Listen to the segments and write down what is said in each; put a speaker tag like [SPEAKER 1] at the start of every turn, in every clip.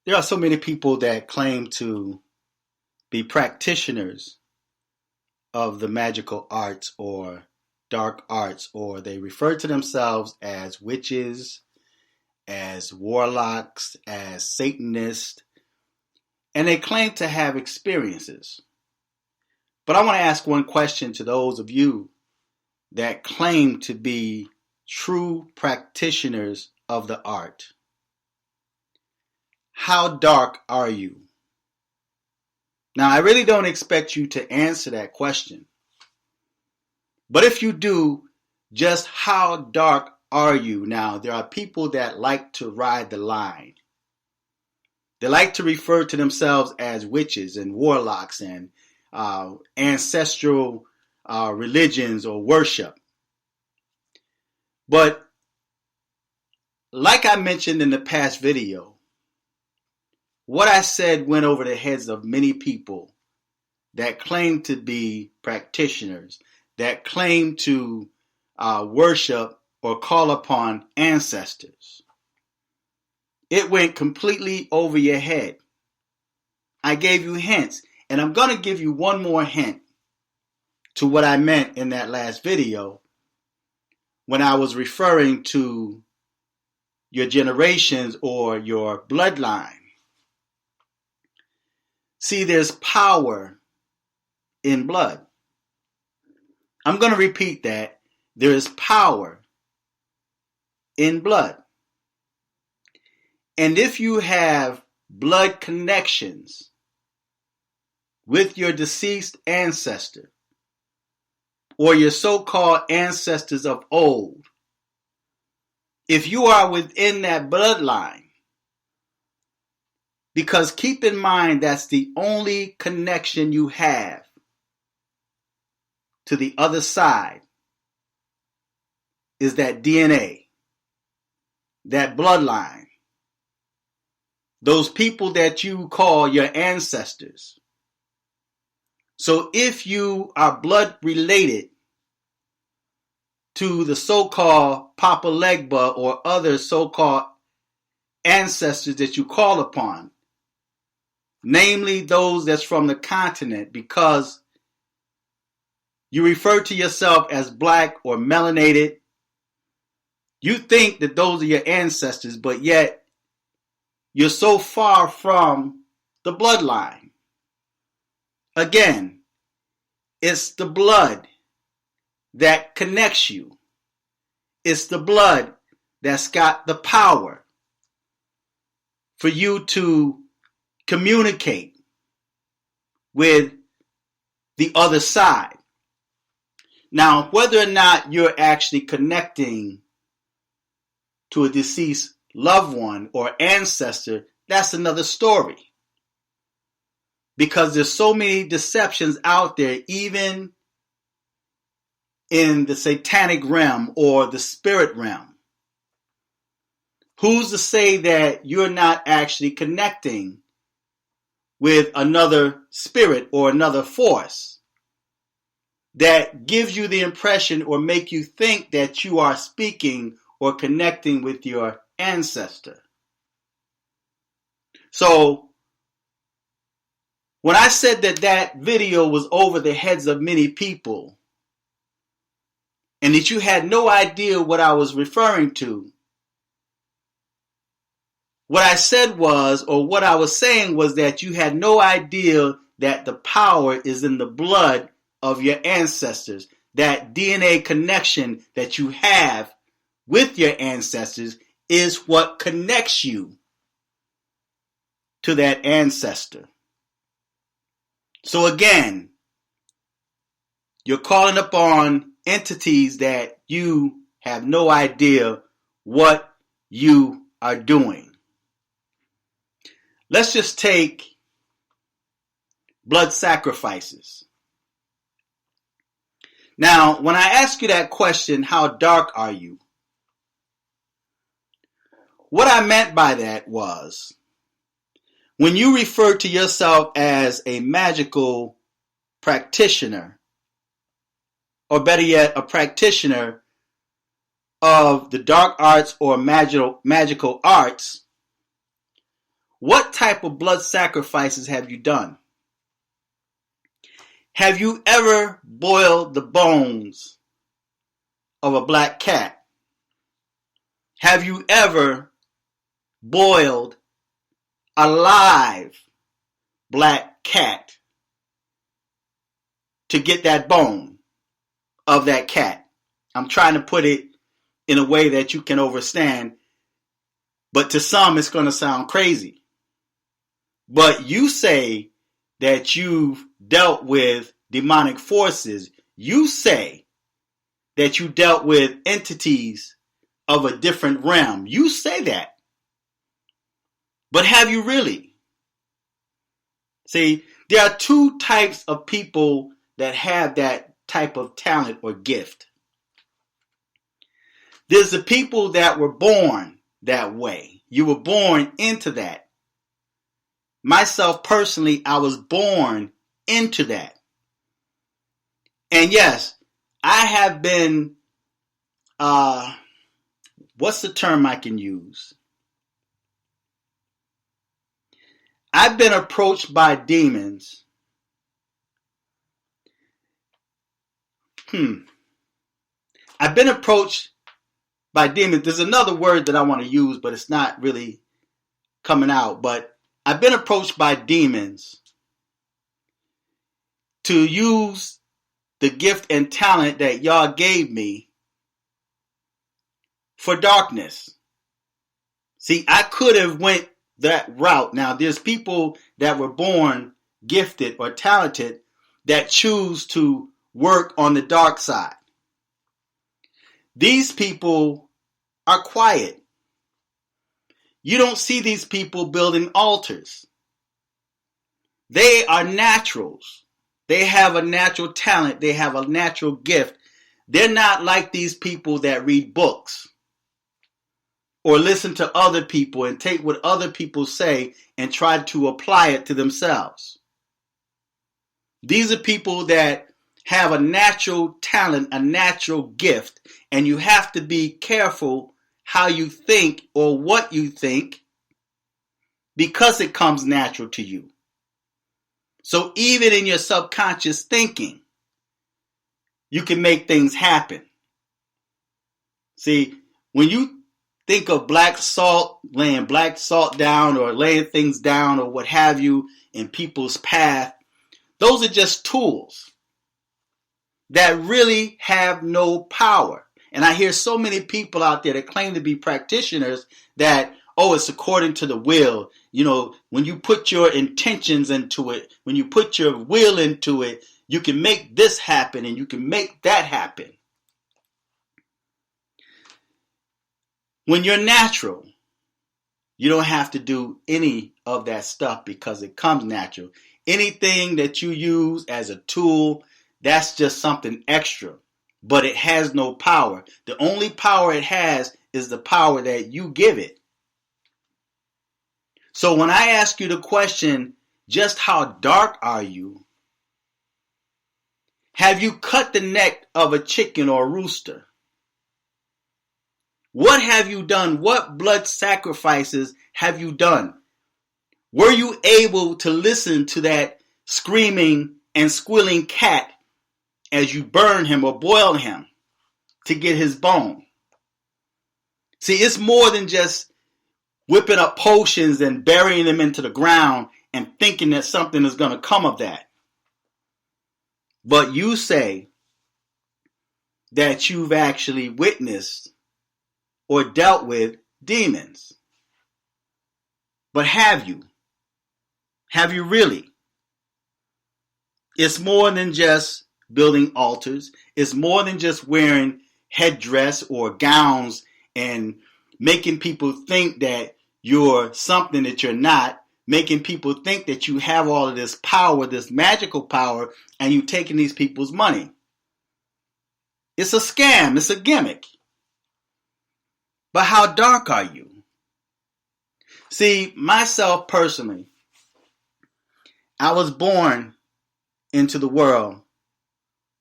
[SPEAKER 1] There are so many people that claim to be practitioners of the magical arts or dark arts, or they refer to themselves as witches, as warlocks, as Satanists, and they claim to have experiences. But I want to ask one question to those of you that claim to be true practitioners of the art. How dark are you? Now, I really don't expect you to answer that question. But if you do, just how dark are you? Now, there are people that like to ride the line. They like to refer to themselves as witches and warlocks and ancestral religions or worship. But like I mentioned in the past video, what I said went over the heads of many people that claim to be practitioners, that claim to worship or call upon ancestors. It went completely over your head. I gave you hints, and I'm going to give you one more hint to what I meant in that last video when I was referring to your generations or your bloodline. See, there's power in blood. I'm going to repeat that. There is power in blood. And if you have blood connections with your deceased ancestor or your so-called ancestors of old, if you are within that bloodline, because keep in mind that's the only connection you have to the other side is that DNA, that bloodline, those people that you call your ancestors. So if you are blood related to the so-called Papa Legba or other so-called ancestors that you call upon, namely those that's from the continent, because you refer to yourself as black or melanated, you think that those are your ancestors, but yet you're so far from the bloodline. Again, it's the blood that connects you. It's the blood that's got the power for you to communicate with the other side. Now, whether or not you're actually connecting to a deceased loved one or ancestor, that's another story. Because there's so many deceptions out there, even in the satanic realm or the spirit realm. Who's to say that you're not actually connecting with another spirit or another force that gives you the impression or make you think that you are speaking or connecting with your ancestor? So when I said that that video was over the heads of many people and that you had no idea what I was referring to, what I said was, or what I was saying was that you had no idea that the power is in the blood of your ancestors. That DNA connection that you have with your ancestors is what connects you to that ancestor. So again, you're calling upon entities that you have no idea what you are doing. Let's just take blood sacrifices. Now, when I ask you that question, how dark are you? What I meant by that was, when you refer to yourself as a magical practitioner, or better yet, a practitioner of the dark arts or magical arts, What type of blood sacrifices have you done? Have you ever boiled the bones of a black cat? Have you ever boiled a live black cat to get that bone of that cat? I'm trying to put it in a way that you can understand, but to some it's going to sound crazy. But you say that you've dealt with demonic forces. You say that you dealt with entities of a different realm. You say that. But have you really? See, there are two types of people that have that type of talent or gift. There's the people that were born that way. You were born into that. Myself personally, I was born into that. And yes, I have been, what's the term I can use? I've been approached by demons. I've been approached by demons. There's another word that I want to use, but it's not really coming out. But I've been approached by demons to use the gift and talent that y'all gave me for darkness. See, I could have went that route. Now, there's people that were born gifted or talented that choose to work on the dark side. These people are quiet. You don't see these people building altars. They are naturals. They have a natural talent. They have a natural gift. They're not like these people that read books or listen to other people and take what other people say and try to apply it to themselves. These are people that have a natural talent, a natural gift, and you have to be careful how you think or what you think because it comes natural to you. So even in your subconscious thinking, you can make things happen. See, when you think of black salt, laying black salt down or laying things down or what have you in people's path, those are just tools that really have no power. And I hear so many people out there that claim to be practitioners that, oh, it's according to the will. You know, when you put your intentions into it, when you put your will into it, you can make this happen and you can make that happen. When you're natural, you don't have to do any of that stuff because it comes natural. Anything that you use as a tool, that's just something extra, but it has no power. The only power it has is the power that you give it. So when I ask you the question, just how dark are you? Have you cut the neck of a chicken or a rooster? What have you done? What blood sacrifices have you done? Were you able to listen to that screaming and squealing cat as you burn him or boil him to get his bone? See, it's more than just whipping up potions and burying them into the ground and thinking that something is going to come of that. But you say that you've actually witnessed or dealt with demons. But have you? Have you really? It's more than just building altars. It's more than just wearing headdress or gowns and making people think that you're something that you're not, making people think that you have all of this power, this magical power, and you're taking these people's money. It's a scam. It's a gimmick. But how dark are you? See, myself personally, I was born into the world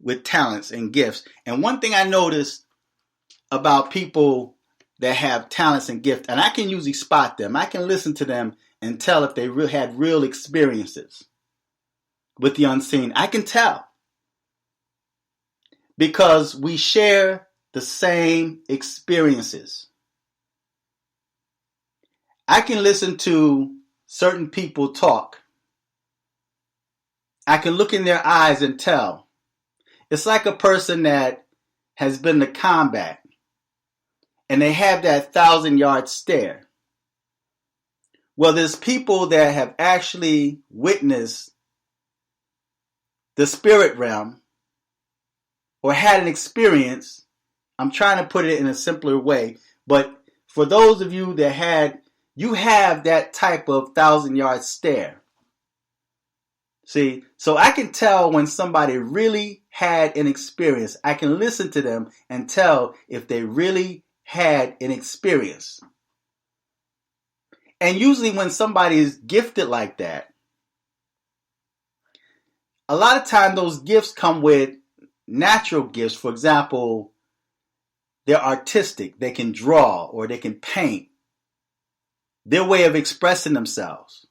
[SPEAKER 1] with talents and gifts. And one thing I noticed about people that have talents and gifts, and I can usually spot them, I can listen to them and tell if they had real experiences with the unseen. I can tell because we share the same experiences. I can listen to certain people talk. I can look in their eyes and tell. It's like a person that has been to combat and they have that 1,000-yard stare. Well, there's people that have actually witnessed the spirit realm or had an experience. I'm trying to put it in a simpler way, but for those of you that you have that type of 1,000-yard stare. See, so I can tell when somebody really had an experience. I can listen to them and tell if they really had an experience. And usually when somebody is gifted like that, a lot of time those gifts come with natural gifts. For example, they're artistic. They can draw or they can paint. Their way of expressing themselves.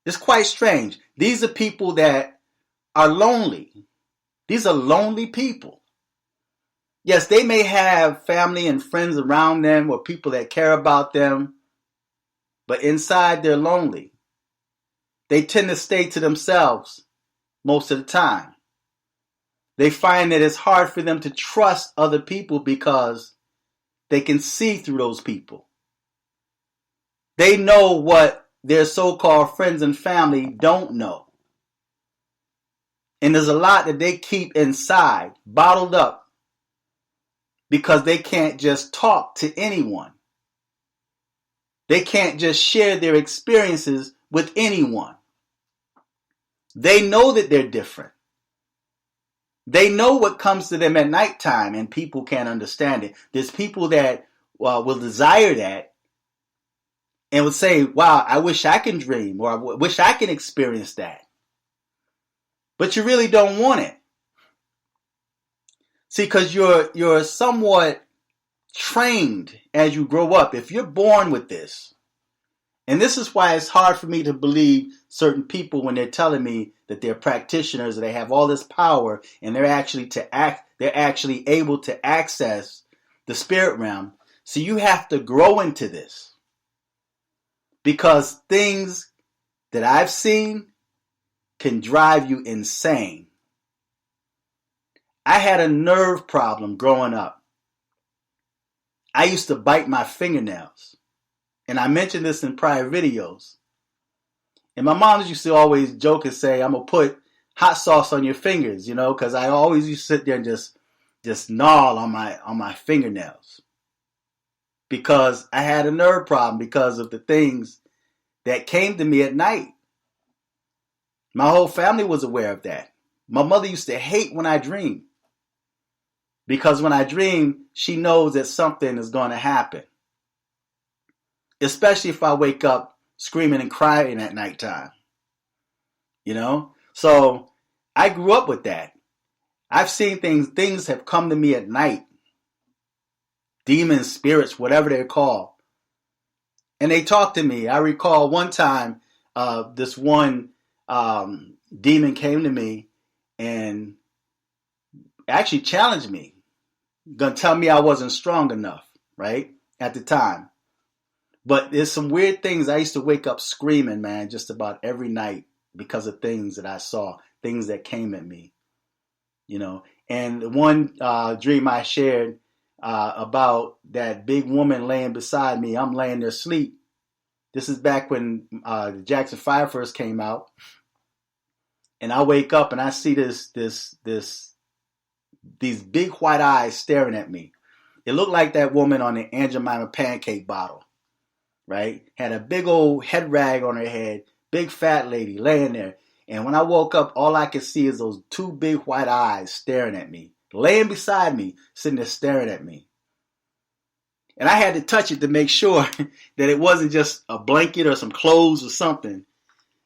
[SPEAKER 1] It's quite strange. These are people that are lonely. These are lonely people. Yes, they may have family and friends around them or people that care about them, but inside they're lonely. They tend to stay to themselves most of the time. They find that it's hard for them to trust other people because they can see through those people. They know what their so-called friends and family don't know. And there's a lot that they keep inside, bottled up, because they can't just talk to anyone. They can't just share their experiences with anyone. They know that they're different. They know what comes to them at nighttime, and people can't understand it. There's people that will desire that and would say, wow, I wish I can dream, or I wish I can experience that. But you really don't want it. See, because you're somewhat trained as you grow up. If you're born with this, and this is why it's hard for me to believe certain people when they're telling me that they're practitioners, and they have all this power, and they're actually able to access the spirit realm. So you have to grow into this. Because things that I've seen can drive you insane. I had a nerve problem growing up. I used to bite my fingernails. And I mentioned this in prior videos. And my mom used to always joke and say, I'm going to put hot sauce on your fingers, because I always used to sit there and just gnaw on my fingernails. Because I had a nerve problem because of the things that came to me at night. My whole family was aware of that. My mother used to hate when I dream. Because when I dream, she knows that something is going to happen. Especially if I wake up screaming and crying at nighttime. So I grew up with that. I've seen things have come to me at night. Demons, spirits, whatever they're called. And they talk to me. I recall one time this one demon came to me and actually challenged me. Gonna tell me I wasn't strong enough, right? At the time. But there's some weird things. I used to wake up screaming, man, just about every night because of things that I saw, things that came at me, And one dream I shared about that big woman laying beside me. I'm laying there asleep. This is back when the Jackson 5 first came out. And I wake up and I see these big white eyes staring at me. It looked like that woman on the Aunt Jemima pancake bottle, right? Had a big old head rag on her head, big fat lady laying there. And when I woke up, all I could see is those two big white eyes staring at me, laying beside me, sitting there staring at me. And I had to touch it to make sure that it wasn't just a blanket or some clothes or something.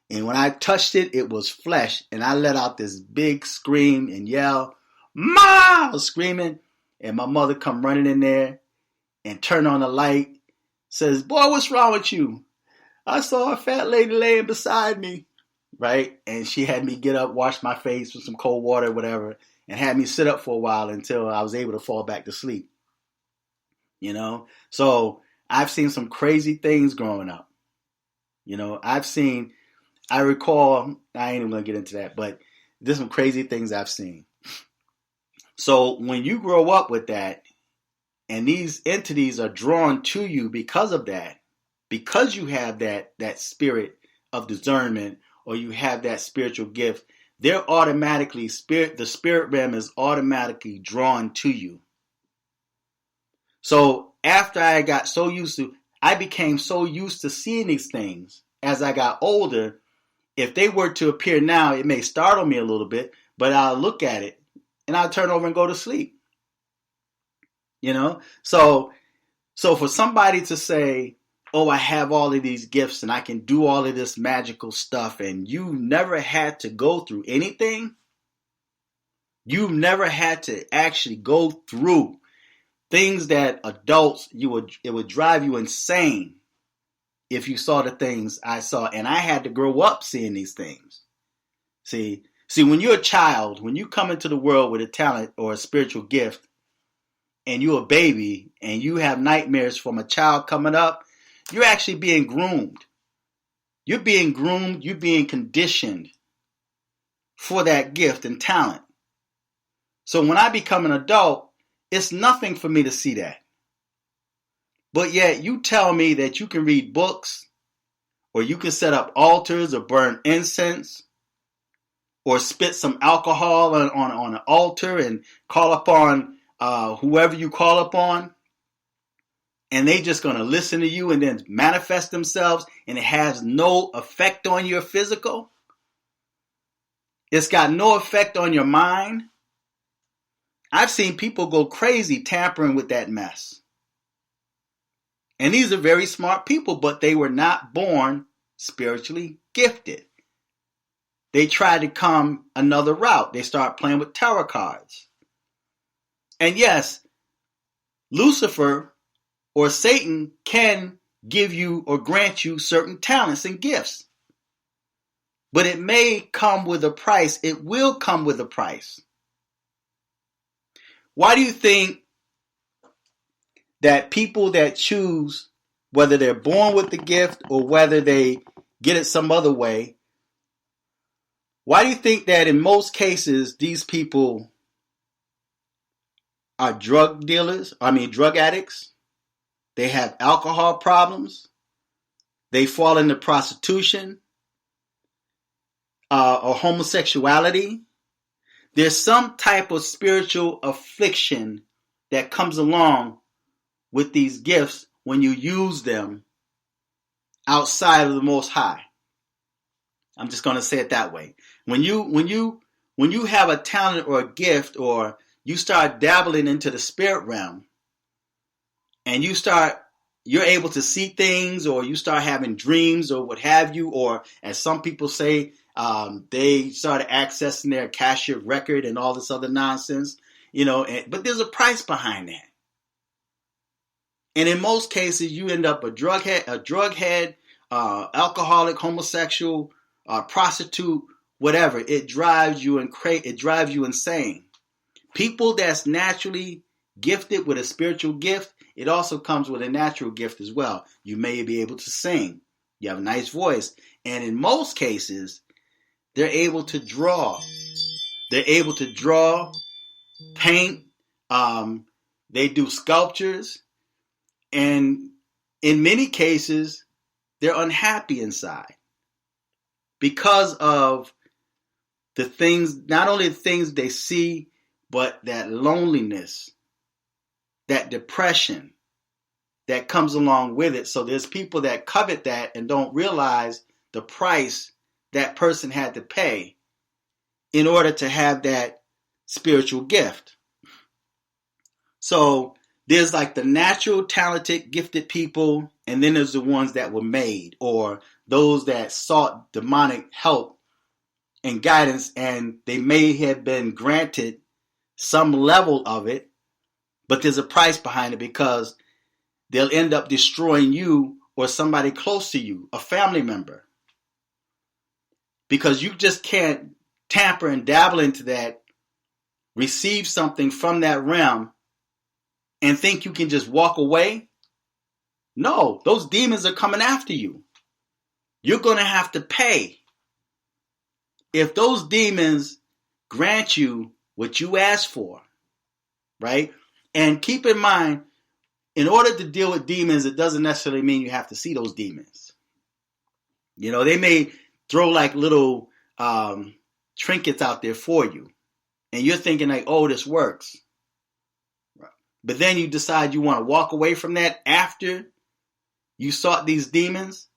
[SPEAKER 1] And when I touched it, it was flesh. And I let out this big scream and yell, "Ma!" I was screaming. And my mother come running in there and turn on the light. Says, "Boy, what's wrong with you?" I saw a fat lady laying beside me, right? And she had me get up, wash my face with some cold water, whatever, and had me sit up for a while until I was able to fall back to sleep. So I've seen some crazy things growing up. I recall, I ain't even gonna get into that, but there's some crazy things I've seen. So when you grow up with that, and these entities are drawn to you because of that, because you have that spirit of discernment, or you have that spiritual gift, they're automatically the spirit realm is automatically drawn to you. So after I became so used to seeing these things as I got older. If they were to appear now, it may startle me a little bit, but I'll look at it and I'll turn over and go to sleep. So for somebody to say, oh, I have all of these gifts and I can do all of this magical stuff, and you never had to go through anything, you've never had to actually go through things that adults, it would drive you insane if you saw the things I saw. And I had to grow up seeing these things. See, when you're a child, when you come into the world with a talent or a spiritual gift, and you're a baby and you have nightmares from a child coming up, you're actually being groomed. You're being groomed, you're being conditioned for that gift and talent. So when I become an adult, it's nothing for me to see that. But yet you tell me that you can read books, or you can set up altars or burn incense, or spit some alcohol on an altar and call upon whoever you call upon, and they just going to listen to you and then manifest themselves, and it has no effect on your physical. It's got no effect on your mind. I've seen people go crazy tampering with that mess. And these are very smart people, but they were not born spiritually gifted. They tried to come another route. They start playing with tarot cards. And yes, Lucifer or Satan can give you or grant you certain talents and gifts. But it may come with a price. It will come with a price. Why do you think that people that choose, whether they're born with the gift or whether they get it some other way, why do you think that in most cases these people are drug addicts? They have alcohol problems. They fall into prostitution or homosexuality. There's some type of spiritual affliction that comes along with these gifts when you use them outside of the Most High. I'm just going to say it that way. When you have a talent or a gift, or you start dabbling into the spirit realm, and you're able to see things, or you start having dreams or what have you, or as some people say, they started accessing their Akashic record and all this other nonsense, but there's a price behind that. And in most cases, you end up a drug head, alcoholic, homosexual, prostitute, whatever. It drives you insane. People that's naturally gifted with a spiritual gift, it also comes with a natural gift as well. You may be able to sing. You have a nice voice. And in most cases, they're able to draw. They're able to draw, paint. They do sculptures. And in many cases, they're unhappy inside because of the things, not only the things they see, but that loneliness, that depression that comes along with it. So there's people that covet that and don't realize the price that person had to pay in order to have that spiritual gift. So there's like the natural, talented, gifted people, and then there's the ones that were made, or those that sought demonic help and guidance, and they may have been granted some level of it, but there's a price behind it because they'll end up destroying you or somebody close to you, a family member. Because you just can't tamper and dabble into that, receive something from that realm, and think you can just walk away. No, those demons are coming after you. You're going to have to pay. If those demons grant you what you asked for, right? And keep in mind, in order to deal with demons, it doesn't necessarily mean you have to see those demons. You know, they may throw like little trinkets out there for you. And you're thinking like, oh, this works. But then you decide you want to walk away from that after you sought these demons.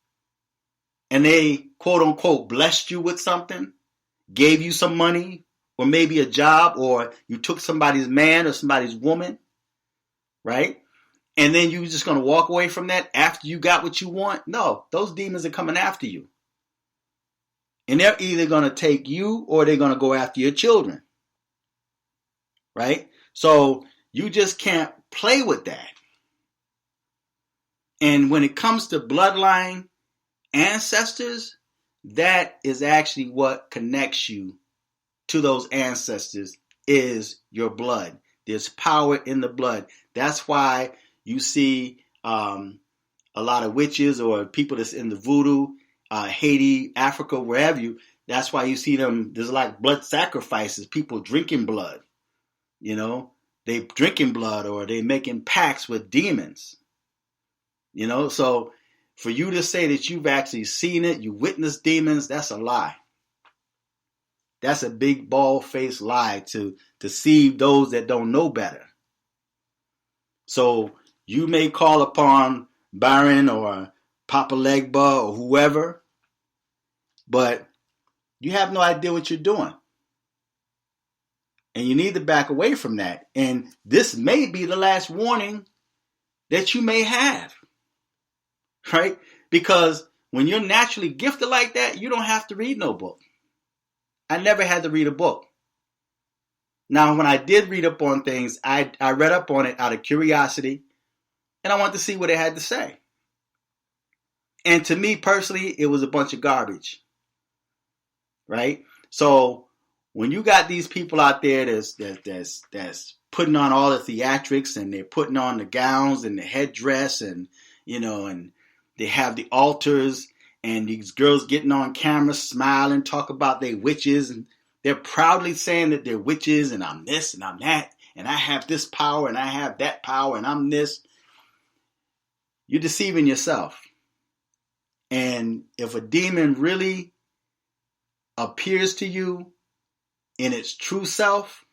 [SPEAKER 1] And they, quote unquote, blessed you with something, gave you some money, or maybe a job, or you took somebody's man or somebody's woman, right? And then you're just going to walk away from that after you got what you want? No, those demons are coming after you. And they're either going to take you or they're going to go after your children, right? So you just can't play with that. And when it comes to bloodline ancestors, that is actually what connects you to those ancestors, is your blood. There's power in the blood. That's why you see a lot of witches or people that's in the voodoo, Haiti, Africa, wherever you. That's why you see them. There's like blood sacrifices, people drinking blood. You know, they drinking blood or they making pacts with demons. You know, so for you to say that you've actually seen it, you witnessed demons, that's a lie. That's a big bald-faced lie to deceive those that don't know better. So you may call upon Byron or Papa Legba or whoever, but you have no idea what you're doing. And you need to back away from that. And this may be the last warning that you may have, right? Because when you're naturally gifted like that, you don't have to read no book. I never had to read a book. Now, when I did read up on things, I read up on it out of curiosity, and I wanted to see what it had to say. And to me personally, it was a bunch of garbage, right? So when you got these people out there that's putting on all the theatrics, and they're putting on the gowns and the headdress, and you know, and they have the altars, and these girls getting on camera smiling, talk about they witches, and they're proudly saying that they're witches, and I'm this and I'm that, and I have this power and I have that power and I'm this. You're deceiving yourself. And if a demon really appears to you in its true self,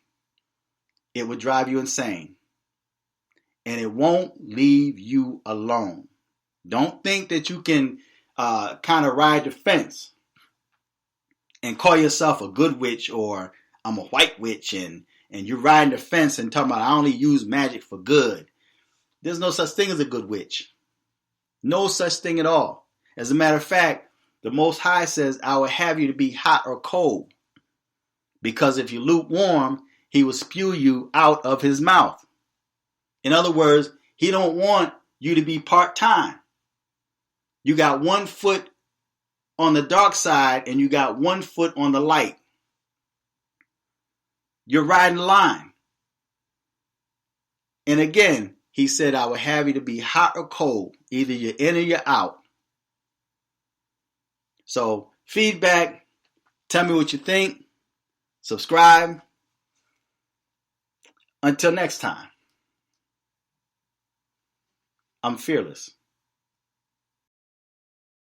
[SPEAKER 1] it would drive you insane. And it won't leave you alone. Don't think that you can kind of ride the fence and call yourself a good witch, or I'm a white witch, and you're riding the fence and talking about I only use magic for good. There's no such thing as a good witch. No such thing at all. As a matter of fact, the Most High says, I will have you to be hot or cold. Because if you're lukewarm, he will spew you out of his mouth. In other words, he don't want you to be part-time. You got 1 foot on the dark side and you got 1 foot on the light. You're riding the line. And again, he said, I will have you to be hot or cold. Either you're in or you're out. So feedback, tell me what you think, subscribe. Until next time, I'm fearless.